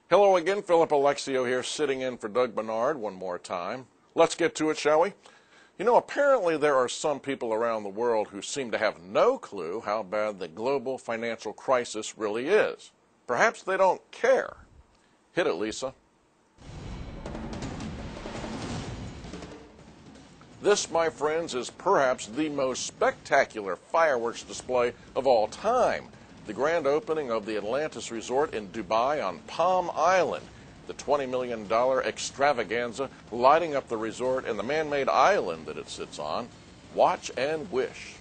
Hello again, Philip Alexio here, sitting in for Doug Bernard one more time. Let's get to it, shall we? You know, apparently there are some people around the world who seem to have no clue how bad the global financial crisis really is. Perhaps they don't care. Hit it, Lisa. This, my friends, is perhaps the most spectacular fireworks display of all time. The grand opening of the Atlantis Resort in Dubai on Palm Island. The $20 million extravaganza lighting up the resort and the man-made island that it sits on. Watch and wish.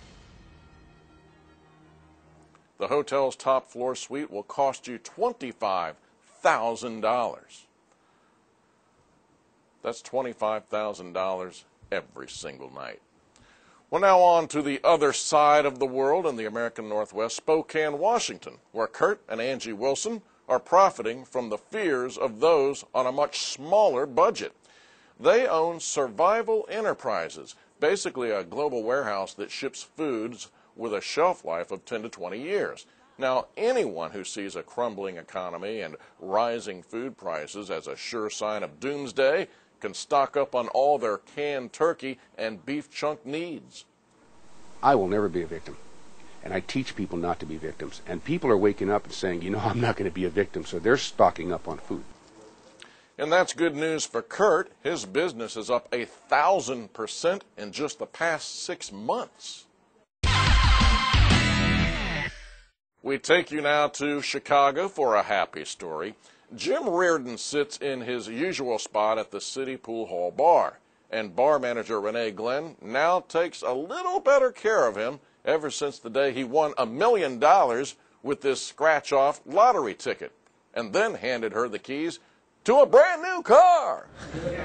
The hotel's top floor suite will cost you $25,000. That's $25,000 every single night. Well, now on to the other side of the world in the American Northwest, Spokane, Washington, where Kurt and Angie Wilson are profiting from the fears of those on a much smaller budget. They own Survival Enterprises, basically a global warehouse that ships foods with a shelf life of 10 to 20 years. Now, anyone who sees a crumbling economy and rising food prices as a sure sign of doomsday can stock up on all their canned turkey and beef chunk needs. I will never be a victim. And I teach people not to be victims. And people are waking up and saying, you know, I'm not going to be a victim, so they're stocking up on food. And that's good news for Kurt. His business is up 1,000% in just the past 6 months. We take you now to Chicago for a happy story. Jim Reardon sits in his usual spot at the City Pool Hall bar, and bar manager Renee Glenn now takes a little better care of him ever since the day he won $1 million with this scratch-off lottery ticket, and then handed her the keys to a brand new car.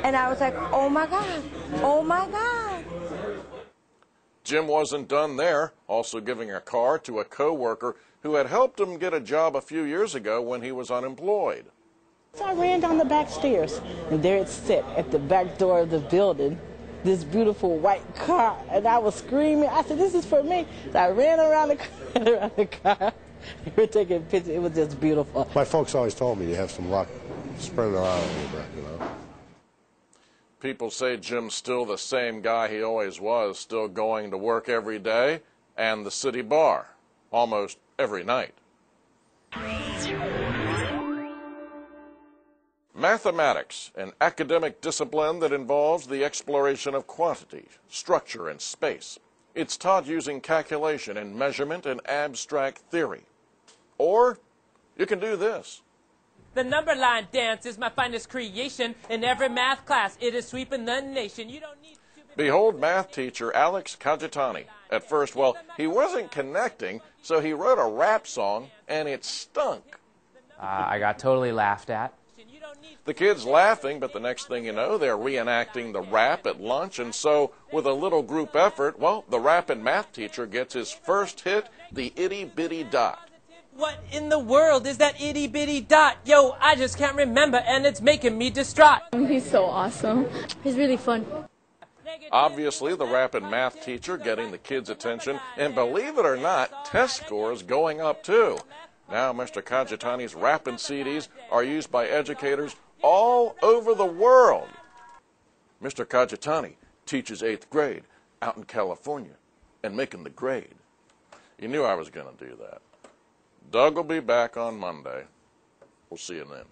And I was like, oh my God, oh my God. Jim wasn't done there, also giving a car to a co-worker who had helped him get a job a few years ago when he was unemployed. So I ran down the back stairs, and there it sat at the back door of the building, this beautiful white car, and I was screaming. I said, this is for me. So I ran around the car. We were taking pictures. It was just beautiful. My folks always told me you have some luck spreading around a little bit, you know. People say Jim's still the same guy he always was, still going to work every day and the city bar almost every night. Mathematics, an academic discipline that involves the exploration of quantity, structure, and space. It's taught using calculation and measurement and abstract theory. Or you can do this. The number line dance is my finest creation. In every math class, it is sweeping the nation. You don't need to Behold math teacher Alex Caggiatani. At first, well, he wasn't connecting, so he wrote a rap song, and it stunk. I got totally laughed at. The kids laughing, but the next thing you know, they're reenacting the rap at lunch, and so, with a little group effort, well, the rap and math teacher gets his first hit, the itty-bitty dot. What in the world is that itty-bitty dot? Yo, I just can't remember, and it's making me distraught. He's so awesome. He's really fun. Obviously, the rap and math teacher getting the kids' attention, and believe it or not, test scores going up too. Now, Mr. Caggiatani's rapping CDs are used by educators all over the world. Mr. Caggiatani teaches 8th grade out in California and making the grade. You knew I was going to do that. Doug will be back on Monday. We'll see you then.